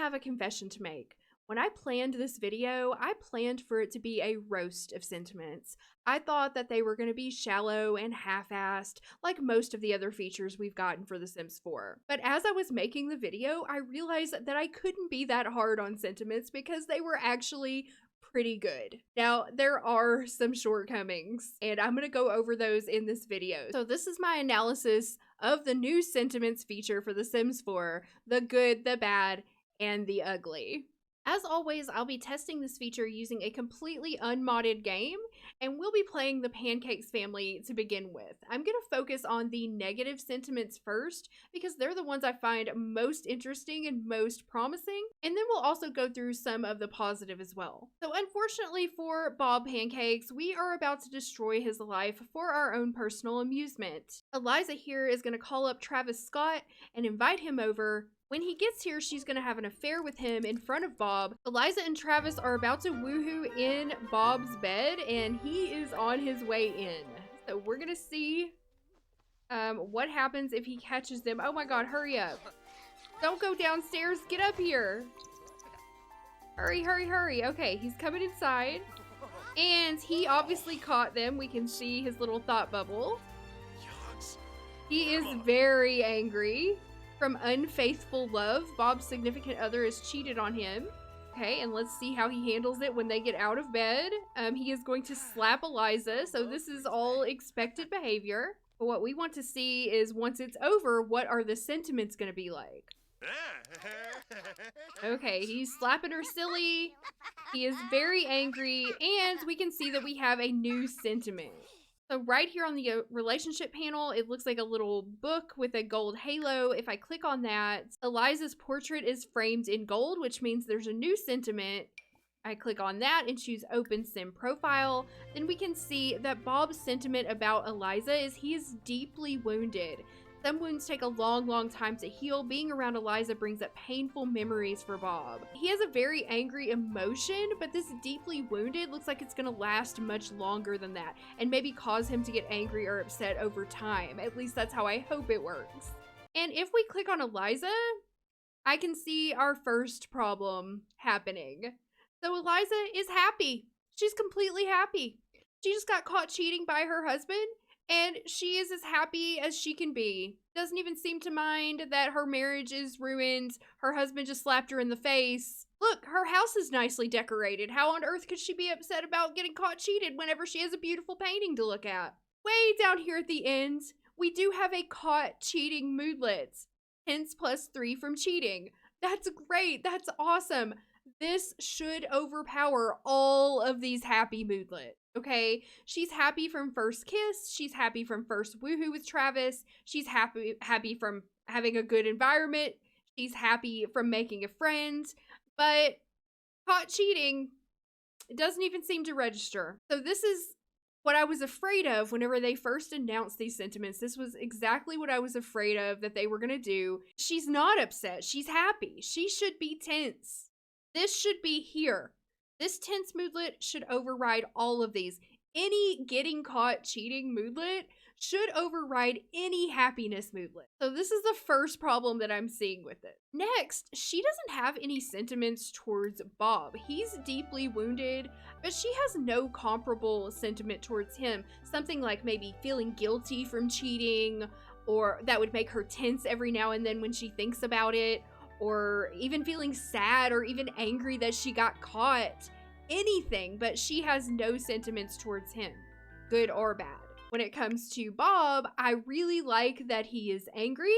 have a confession to make. When I planned this video, I planned for it to be a roast of sentiments. I thought that they were going to be shallow and half-assed, like most of the other features we've gotten for The Sims 4. But as I was making the video, I realized that I couldn't be that hard on sentiments because they were actually pretty good. Now, there are some shortcomings, and I'm going to go over those in this video. So this is my analysis of the new sentiments feature for The Sims 4, the good, the bad, and the ugly. As always, I'll be testing this feature using a completely unmodded game, and we'll be playing the Pancakes family to begin with. I'm going to focus on the negative sentiments first, because they're the ones I find most interesting and most promising, and then we'll also go through some of the positive as well. So unfortunately for Bob Pancakes, we are about to destroy his life for our own personal amusement. Eliza here is going to call up Travis Scott and invite him over. When he gets here, she's going to have an affair with him in front of Bob. Eliza and Travis are about to woohoo in Bob's bed, and he is on his way in. So we're going to see what happens if he catches them. Oh my god, hurry up. Don't go downstairs. Get up here. Hurry, hurry, hurry. Okay, he's coming inside. And he obviously caught them. We can see his little thought bubble. He is very angry. From unfaithful love, Bob's significant other has cheated on him. Okay, and let's see how he handles it when they get out of bed. He is going to slap Eliza, so this is all expected behavior. But what we want to see is once it's over, what are the sentiments going to be like? Okay, he's slapping her silly. He is very angry, and we can see that we have a new sentiment. So right here on the relationship panel, it looks like a little book with a gold halo. If I click on that, Eliza's portrait is framed in gold, which means there's a new sentiment. I click on that and choose Open Sim Profile. Then we can see that Bob's sentiment about Eliza is he is deeply wounded. Some wounds take a long time to heal. Being around Eliza brings up painful memories for Bob. He has a very angry emotion, but this deeply wounded looks like it's gonna last much longer than that, and maybe cause him to get angry or upset over time. At least that's how I hope it works. And if we click on Eliza, I can see our first problem happening. So Eliza is happy. She's completely happy. She just got caught cheating by her husband, and she is as happy as she can be. Doesn't even seem to mind that her marriage is ruined. Her husband just slapped her in the face. Look, her house is nicely decorated. How on earth could she be upset about getting caught cheated whenever she has a beautiful painting to look at? Way down here at the end, we do have a caught cheating moodlet. Hence +3 from cheating. That's great. That's awesome. This should overpower all of these happy moodlets. Okay, she's happy from first kiss. She's happy from first woohoo with Travis. She's happy from having a good environment. She's happy from making a friend. But caught cheating, it doesn't even seem to register. So this is what I was afraid of whenever they first announced these sentiments. This was exactly what I was afraid of that they were going to do. She's not upset. She's happy. She should be tense. This should be here. This tense moodlet should override all of these. Any getting caught cheating moodlet should override any happiness moodlet. So this is the first problem that I'm seeing with it. Next, she doesn't have any sentiments towards Bob. He's deeply wounded, but she has no comparable sentiment towards him. Something like maybe feeling guilty from cheating, or that would make her tense every now and then when she thinks about it, or even feeling sad or even angry that she got caught. Anything, but she has no sentiments towards him, good or bad. When it comes to Bob, I really like that he is angry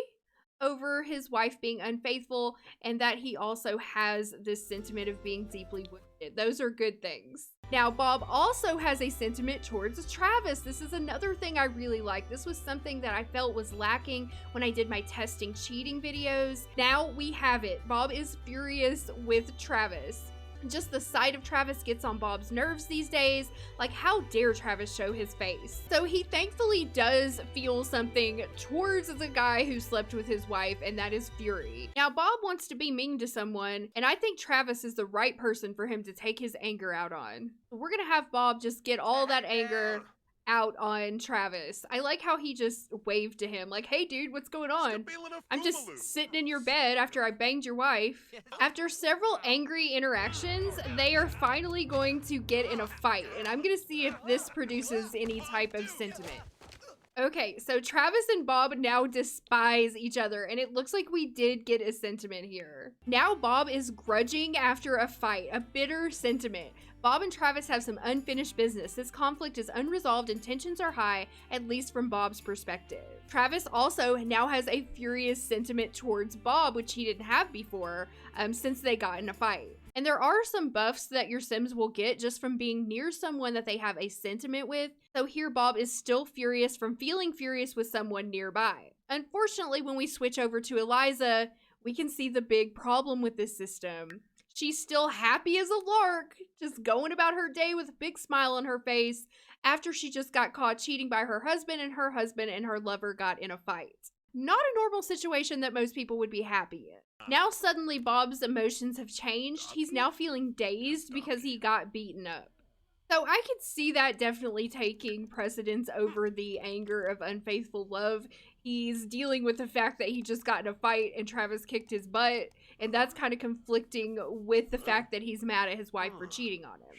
over his wife being unfaithful, and that he also has this sentiment of being deeply wounded. Those are good things. Now, Bob also has a sentiment towards Travis. This is another thing I really like. This was something that I felt was lacking when I did my testing cheating videos. Now we have it. Bob is furious with Travis. Just the sight of Travis gets on Bob's nerves these days. Like, how dare Travis show his face? So he thankfully does feel something towards the guy who slept with his wife, and that is fury. Now, Bob wants to be mean to someone, and I think Travis is the right person for him to take his anger out on. We're gonna have Bob just get all that anger out on Travis. I like how he just waved to him like, hey dude, what's going on? I'm just sitting in your bed after I banged your wife. After several angry interactions, they are finally going to get in a fight, and I'm gonna see if this produces any type of sentiment. Okay, so Travis and Bob now despise each other, and it looks like we did get a sentiment here. Now Bob is grudging after a fight, a bitter sentiment. Bob and Travis have some unfinished business. This conflict is unresolved and tensions are high, at least from Bob's perspective. Travis also now has a furious sentiment towards Bob, which he didn't have before, since they got in a fight. And there are some buffs that your Sims will get just from being near someone that they have a sentiment with. So here Bob is still furious from feeling furious with someone nearby. Unfortunately, when we switch over to Eliza, we can see the big problem with this system. She's still happy as a lark, just going about her day with a big smile on her face after she just got caught cheating by her husband and her lover got in a fight. Not a normal situation that most people would be happy in. Now suddenly Bob's emotions have changed. He's now feeling dazed because he got beaten up. So I could see that definitely taking precedence over the anger of unfaithful love. He's dealing with the fact that he just got in a fight and Travis kicked his butt, and that's kind of conflicting with the fact that he's mad at his wife for cheating on him.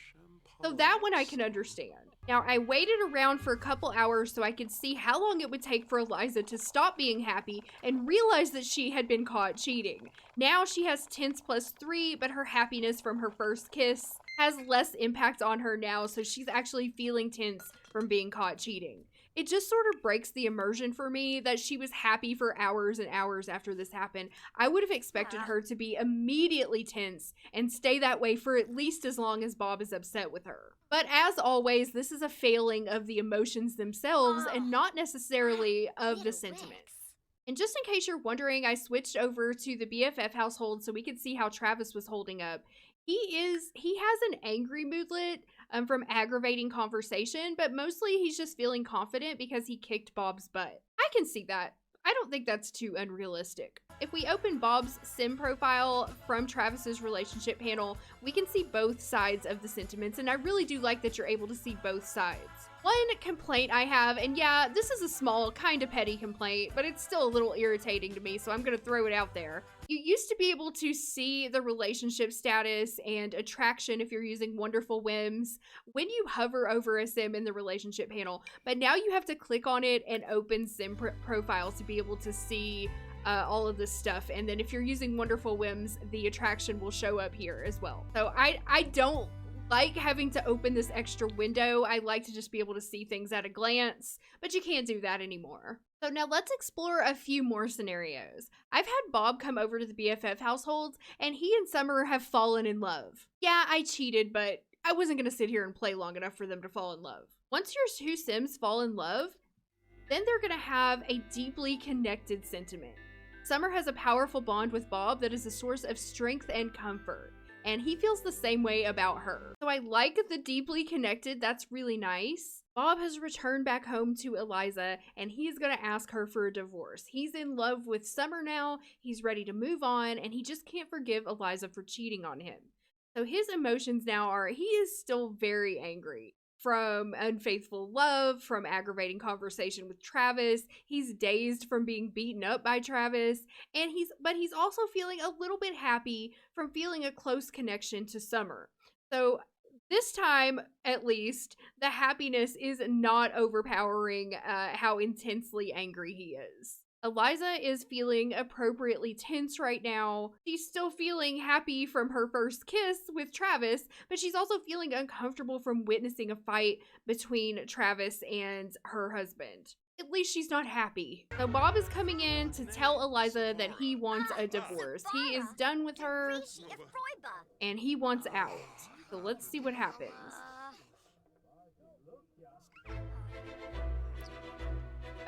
So that one I can understand. Now, I waited around for a couple hours so I could see how long it would take for Eliza to stop being happy and realize that she had been caught cheating. Now she has tense +3, but her happiness from her first kiss has less impact on her now, so she's actually feeling tense from being caught cheating. It just sort of breaks the immersion for me that she was happy for hours and hours after this happened. I would have expected her to be immediately tense and stay that way for at least as long as Bob is upset with her. But as always, this is a failing of the emotions themselves and not necessarily of the sentiments. And just in case you're wondering, I switched over to the BFF household so we could see how Travis was holding up. He has an angry moodlet from aggravating conversation, but mostly he's just feeling confident because he kicked Bob's butt. I can see that. I don't think that's too unrealistic. If we open Bob's sim profile from Travis's relationship panel, we can see both sides of the sentiments, and I really do like that you're able to see both sides. One complaint I have, and yeah, this is a small, kind of petty complaint, but it's still a little irritating to me, so I'm gonna throw it out there. You used to be able to see the relationship status and attraction if you're using Wonderful Whims when you hover over a sim in the relationship panel, but now you have to click on it and open sim profiles to be able to see all of this stuff. And then if you're using Wonderful Whims, the attraction will show up here as well. So I don't like having to open this extra window. I like to just be able to see things at a glance, but you can't do that anymore. So now let's explore a few more scenarios. I've had Bob come over to the BFF household, and he and Summer have fallen in love. Yeah, I cheated, but I wasn't gonna sit here and play long enough for them to fall in love. Once your two Sims fall in love, then they're gonna have a deeply connected sentiment. Summer has a powerful bond with Bob that is a source of strength and comfort, and he feels the same way about her. So I like the deeply connected, that's really nice. Bob has returned back home to Eliza, and he's gonna ask her for a divorce. He's in love with Summer now, he's ready to move on, and he just can't forgive Eliza for cheating on him. So his emotions now are, he is still very angry. From unfaithful love, from aggravating conversation with Travis, he's dazed from being beaten up by Travis, and he's also feeling a little bit happy from feeling a close connection to Summer. So this time, at least, the happiness is not overpowering how intensely angry he is. Eliza is feeling appropriately tense right now. She's still feeling happy from her first kiss with Travis, but she's also feeling uncomfortable from witnessing a fight between Travis and her husband. At least she's not happy. So Bob is coming in to tell Eliza that he wants a divorce. He is done with her, and he wants out. So let's see what happens.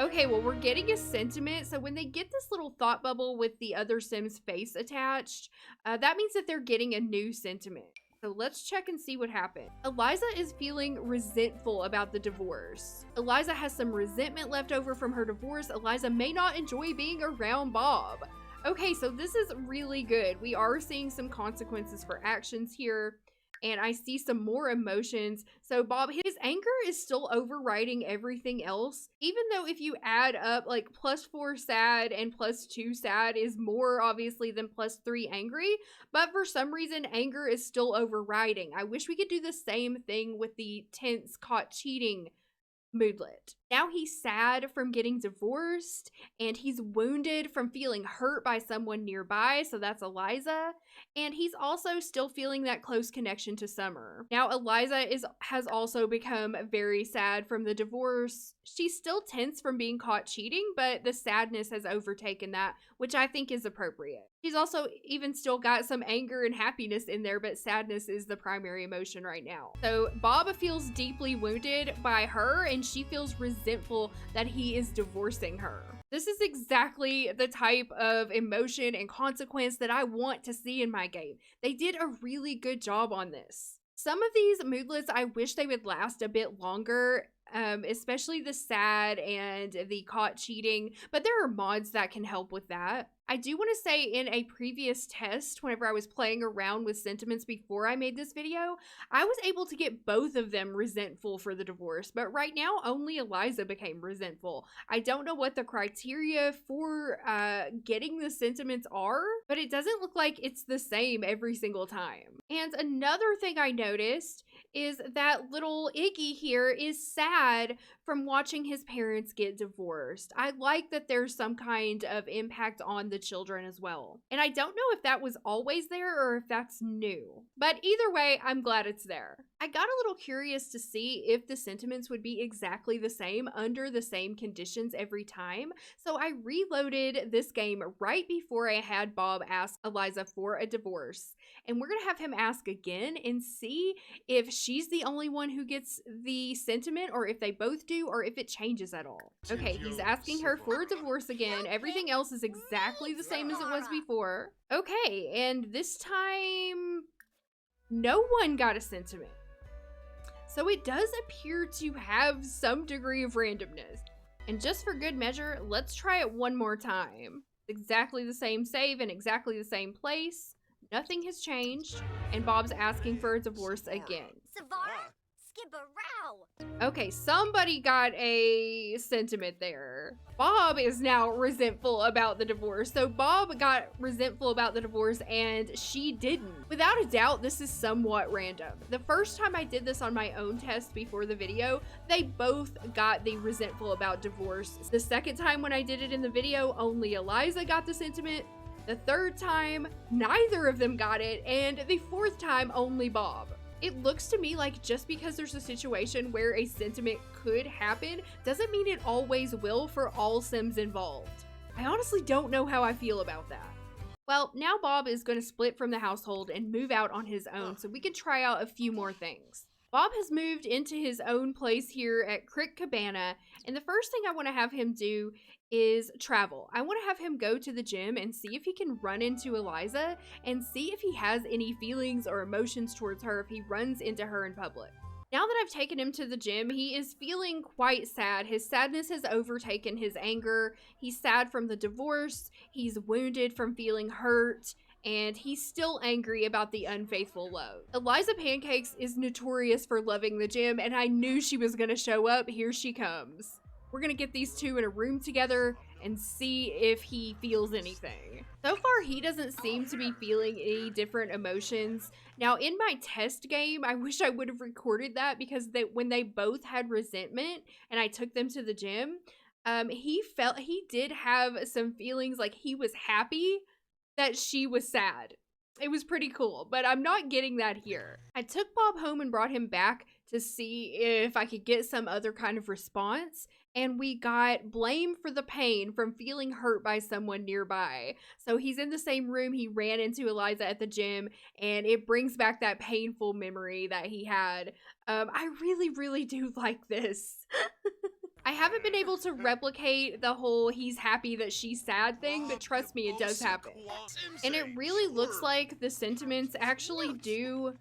Okay, well, we're getting a sentiment. So when they get this little thought bubble with the other Sim's face attached, that means that they're getting a new sentiment. So let's check and see what happened. Eliza is feeling resentful about the divorce. Eliza has some resentment left over from her divorce. Eliza may not enjoy being around Bob. Okay, so this is really good. We are seeing some consequences for actions here. and I see some more emotions. So Bob, his anger is still overriding everything else. Even though if you add up like +4 sad and +2 sad is more obviously than +3 angry, but for some reason anger is still overriding. I wish we could do the same thing with the tense caught cheating moodlet. Now he's sad from getting divorced, and he's wounded from feeling hurt by someone nearby, so that's Eliza, and he's also still feeling that close connection to Summer. Now Eliza has also become very sad from the divorce. She's still tense from being caught cheating, but the sadness has overtaken that, which I think is appropriate. She's also even still got some anger and happiness in there, but sadness is the primary emotion right now. So Bob feels deeply wounded by her, and she feels resentful that he is divorcing her. This is exactly the type of emotion and consequence that I want to see in my game. They did a really good job on this. Some of these moodlets, I wish they would last a bit longer, especially the sad and the caught cheating, but there are mods that can help with that. I do want to say in a previous test, whenever I was playing around with sentiments before I made this video, I was able to get both of them resentful for the divorce, but right now only Eliza became resentful. I don't know what the criteria for getting the sentiments are, but it doesn't look like it's the same every single time. And another thing I noticed is that little Iggy here is sad from watching his parents get divorced. I like that there's some kind of impact on the children as well. And I don't know if that was always there or if that's new. But either way, I'm glad it's there. I got a little curious to see if the sentiments would be exactly the same under the same conditions every time. So I reloaded this game right before I had Bob ask Eliza for a divorce. And we're gonna have him ask again and see if she's the only one who gets the sentiment, or if they both do, or if it changes at all. Okay, he's asking her for a divorce again. Everything else is exactly the same as it was before. Okay, and this time, no one got a sentiment. So it does appear to have some degree of randomness. And just for good measure, let's try it one more time. Exactly the same save in exactly the same place. Nothing has changed, and Bob's asking for a divorce again. Okay, somebody got a sentiment there. Bob is now resentful about the divorce. So Bob got resentful about the divorce and she didn't. Without a doubt, this is somewhat random. The first time I did this on my own test before the video, they both got the resentful about divorce. The second time when I did it in the video, only Eliza got the sentiment. The third time, neither of them got it. And the fourth time, only Bob. It looks to me like just because there's a situation where a sentiment could happen doesn't mean it always will for all Sims involved. I honestly don't know how I feel about that. Well, now Bob is going to split from the household and move out on his own, so we can try out a few more things. Bob has moved into his own place here at Crick Cabana, and the first thing I want to have him do is travel. I want to have him go to the gym and see if he can run into Eliza and see if he has any feelings or emotions towards her if he runs into her in public. Now that I've taken him to the gym, he is feeling quite sad. His sadness has overtaken his anger. He's sad from the divorce. He's wounded from feeling hurt. And he's still angry about the unfaithful love. Eliza Pancakes is notorious for loving the gym, and I knew she was gonna show up. Here she comes. We're gonna get these two in a room together and see if he feels anything. So far, he doesn't seem to be feeling any different emotions. Now, in my test game, I wish I would have recorded that because when they both had resentment and I took them to the gym, he did have some feelings, like he was happy that she was sad. It was pretty cool, but I'm not getting that here. I took Bob home and brought him back to see if I could get some other kind of response, and we got blame for the pain from feeling hurt by someone nearby. So he's in the same room he ran into Eliza at the gym, and it brings back that painful memory that he had. I really, really do like this. I haven't been able to replicate the whole he's happy that she's sad thing, but trust me, it does happen. And it really looks like the sentiments actually do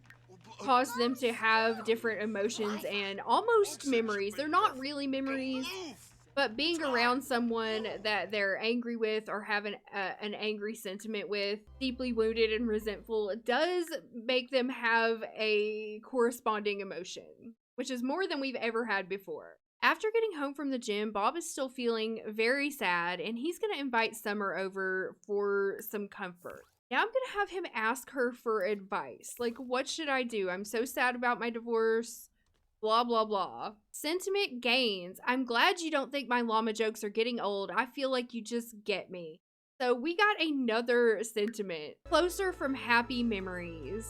cause them to have different emotions and almost memories. They're not really memories, But being around someone that they're angry with or have an angry sentiment with, deeply wounded and resentful, does make them have a corresponding emotion, which is more than we've ever had before. After getting home from the gym, Bob is still feeling very sad, and he's going to invite Summer over for some comfort. Now I'm going to have him ask her for advice. Like, what should I do? I'm so sad about my divorce. Blah, blah, blah. Sentiment gains. I'm glad you don't think my llama jokes are getting old. I feel like you just get me. So we got another sentiment. Closer from happy memories.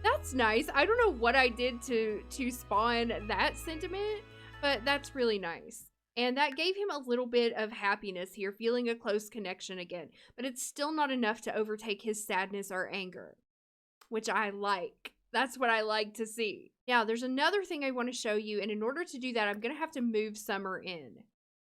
That's nice. I don't know what I did to spawn that sentiment, but that's really nice. And that gave him a little bit of happiness here, feeling a close connection again. But it's still not enough to overtake his sadness or anger, which I like. That's what I like to see. Now, there's another thing I want to show you, and in order to do that, I'm going to have to move Summer in.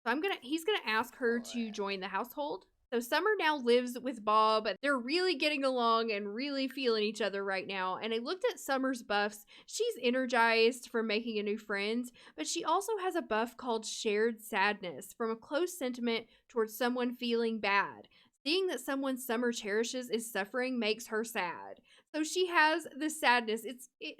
So he's going to ask her to join the household. So Summer now lives with Bob. They're really getting along and really feeling each other right now. And I looked at Summer's buffs. She's energized from making a new friend, but she also has a buff called Shared Sadness, from a close sentiment towards someone feeling bad. Seeing that someone Summer cherishes is suffering makes her sad. So she has this sadness.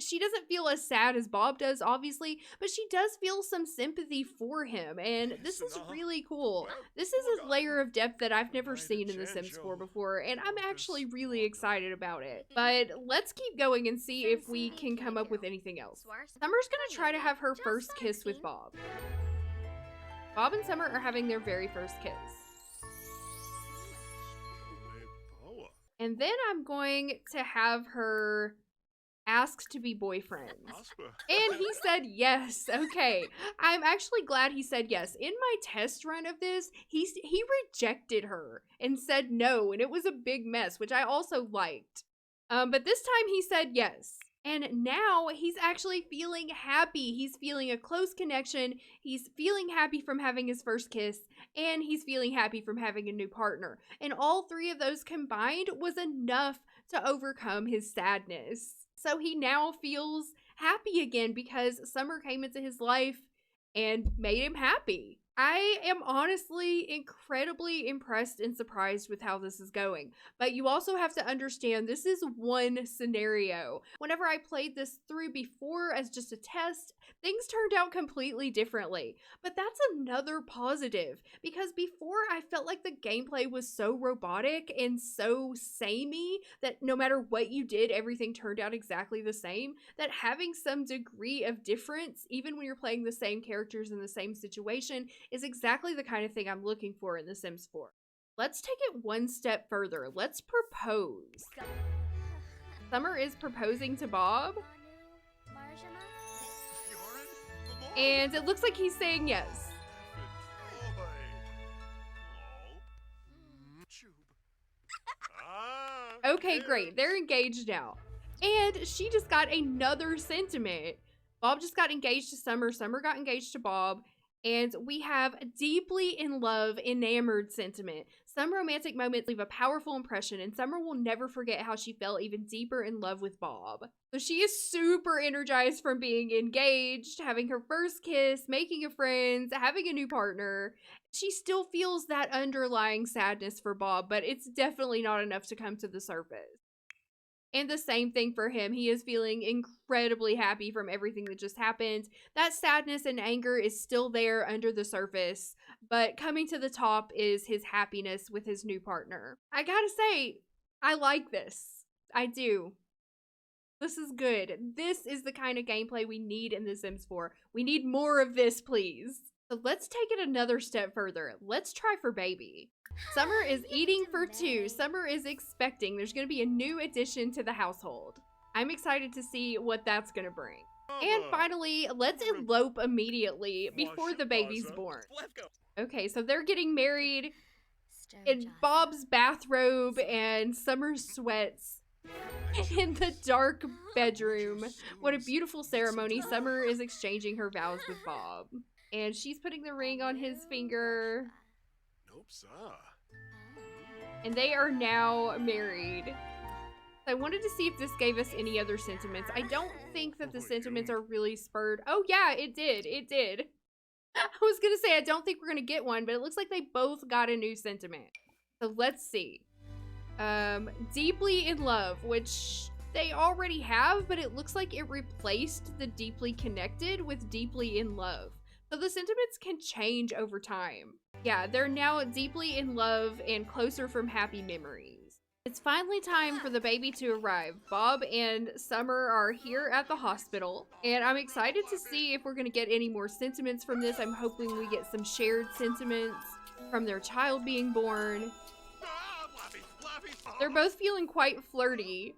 She doesn't feel as sad as Bob does, obviously, but she does feel some sympathy for him, and this is really cool. This is a layer of depth that I've never seen in The Sims 4 before, and I'm actually really excited about it. But let's keep going and see if we can come up with anything else. Summer's gonna try to have her first kiss with Bob. Bob and Summer are having their very first kiss. And then I'm going to have her ask to be boyfriends. And he said yes. Okay. I'm actually glad he said yes. In my test run of this, he rejected her and said no, and it was a big mess, which I also liked. But this time he said yes. And now he's actually feeling happy. He's feeling a close connection. He's feeling happy from having his first kiss. And he's feeling happy from having a new partner. And all three of those combined was enough to overcome his sadness. So he now feels happy again because Summer came into his life and made him happy. I am honestly incredibly impressed and surprised with how this is going. But you also have to understand this is one scenario. Whenever I played this through before as just a test, things turned out completely differently. But that's another positive, because before I felt like the gameplay was so robotic and so samey that no matter what you did, everything turned out exactly the same, that having some degree of difference, even when you're playing the same characters in the same situation, is exactly the kind of thing I'm looking for in The Sims 4. Let's take it one step further. Let's propose. Summer is proposing to Bob. And it looks like he's saying yes. Okay, great. They're engaged now. And she just got another sentiment. Bob just got engaged to Summer. Summer got engaged to Bob. And we have a deeply in love, enamored sentiment. Some romantic moments leave a powerful impression, and Summer will never forget how she fell even deeper in love with Bob. So she is super energized from being engaged, having her first kiss, making a friend, having a new partner. She still feels that underlying sadness for Bob, but it's definitely not enough to come to the surface. And the same thing for him. He is feeling incredibly happy from everything that just happened. That sadness and anger is still there under the surface, but coming to the top is his happiness with his new partner. I gotta say, I like this. I do. This is good. This is the kind of gameplay we need in The Sims 4. We need more of this, please. So let's take it another step further. Let's try for baby. Summer is eating for two. Summer is expecting. There's going to be a new addition to the household. I'm excited to see what that's going to bring. And finally, let's elope immediately before the baby's born. Okay, so they're getting married in Bob's bathrobe and Summer's sweats in the dark bedroom. What a beautiful ceremony. Summer is exchanging her vows with Bob. And she's putting the ring on his finger. And they are now married. So I wanted to see if this gave us any other sentiments. I don't think that the sentiments are really spurred. Oh yeah, it did. It did. I was gonna say, I don't think we're gonna get one, but it looks like they both got a new sentiment. So let's see. Deeply in love, which they already have, but it looks like it replaced the deeply connected with deeply in love. So the sentiments can change over time. Yeah, they're now deeply in love and closer from happy memories. It's finally time for the baby to arrive. Bob and Summer are here at the hospital, and I'm excited to see if we're going to get any more sentiments from this. I'm hoping we get some shared sentiments from their child being born. They're both feeling quite flirty.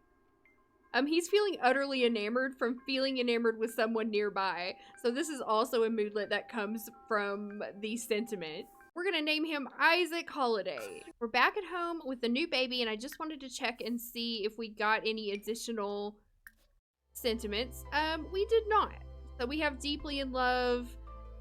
He's feeling utterly enamored from feeling enamored with someone nearby. So this is also a moodlet that comes from the sentiment. We're gonna name him Isaac Holiday. We're back at home with the new baby, and I just wanted to check and see if we got any additional sentiments. We did not. So we have deeply in love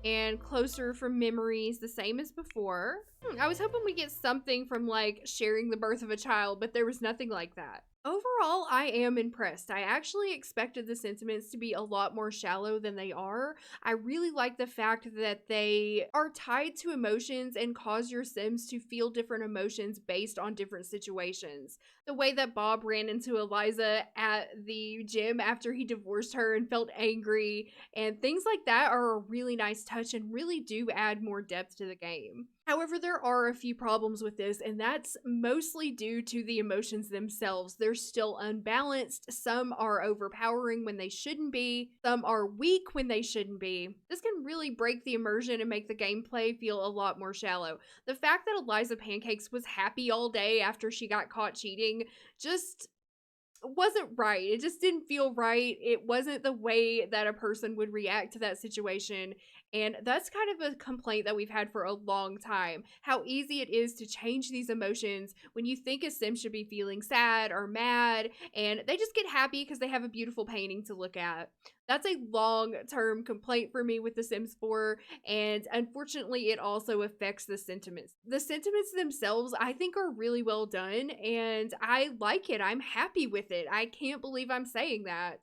and closer from memories, the same as before. I was hoping we get something from like sharing the birth of a child, but there was nothing like that. Overall, I am impressed. I actually expected the sentiments to be a lot more shallow than they are. I really like the fact that they are tied to emotions and cause your Sims to feel different emotions based on different situations. The way that Bob ran into Eliza at the gym after he divorced her and felt angry, and things like that are a really nice touch and really do add more depth to the game. However, there are a few problems with this, and that's mostly due to the emotions themselves. They're still unbalanced. Some are overpowering when they shouldn't be. Some are weak when they shouldn't be. This can really break the immersion and make the gameplay feel a lot more shallow. The fact that Eliza Pancakes was happy all day after she got caught cheating just wasn't right. It just didn't feel right. It wasn't the way that a person would react to that situation. And that's kind of a complaint that we've had for a long time. How easy it is to change these emotions when you think a sim should be feeling sad or mad, and they just get happy because they have a beautiful painting to look at. That's a long-term complaint for me with The Sims 4, and unfortunately it also affects the sentiments. The sentiments themselves I think are really well done, and I like it. I'm happy with it. I can't believe I'm saying that.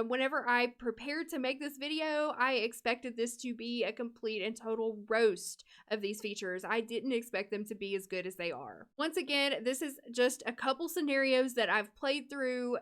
Whenever I prepared to make this video, I expected this to be a complete and total roast of these features. I didn't expect them to be as good as they are. Once again, this is just a couple scenarios that I've played through.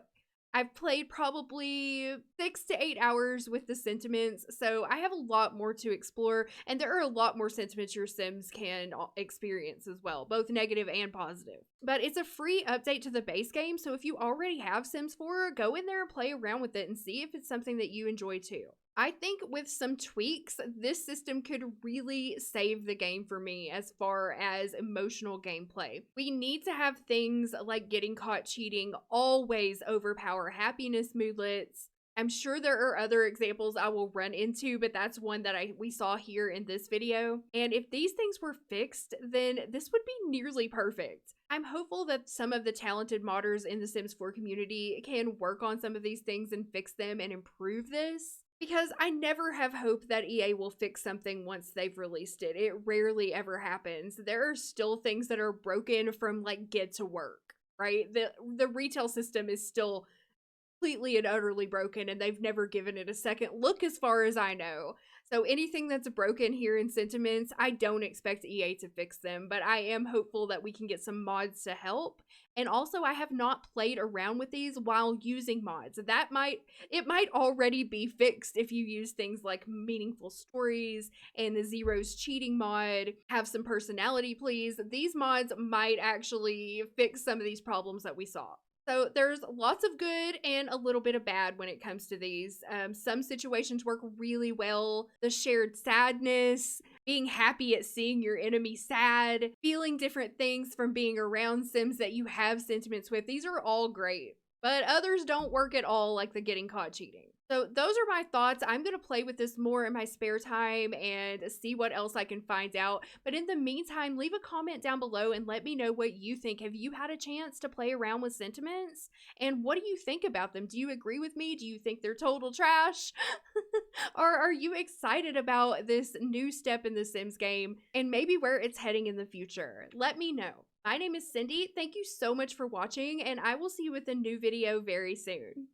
I've played probably 6 to 8 hours with the sentiments, so I have a lot more to explore, and there are a lot more sentiments your Sims can experience as well, both negative and positive. But it's a free update to the base game, so if you already have Sims 4, go in there and play around with it and see if it's something that you enjoy too. I think with some tweaks, this system could really save the game for me as far as emotional gameplay. We need to have things like getting caught cheating always overpower happiness moodlets. I'm sure there are other examples I will run into, but that's one that we saw here in this video. And if these things were fixed, then this would be nearly perfect. I'm hopeful that some of the talented modders in the Sims 4 community can work on some of these things and fix them and improve this. Because I never have hope that EA will fix something once they've released it. It rarely ever happens. There are still things that are broken from like Get to Work, right? The retail system is still completely and utterly broken, and they've never given it a second look as far as I know. So anything that's broken here in Sentiments, I don't expect EA to fix them, but I am hopeful that we can get some mods to help. And also, I have not played around with these while using mods. It might already be fixed if you use things like Meaningful Stories and the Zero's Cheating mod, Have Some Personality Please. These mods might actually fix some of these problems that we saw. So there's lots of good and a little bit of bad when it comes to these. Some situations work really well. The shared sadness, being happy at seeing your enemy sad, feeling different things from being around Sims that you have sentiments with. These are all great, but others don't work at all, like the getting caught cheating. So those are my thoughts. I'm going to play with this more in my spare time and see what else I can find out. But in the meantime, leave a comment down below and let me know what you think. Have you had a chance to play around with sentiments? And what do you think about them? Do you agree with me? Do you think they're total trash? Or are you excited about this new step in the Sims game and maybe where it's heading in the future? Let me know. My name is Cindy. Thank you so much for watching, and I will see you with a new video very soon.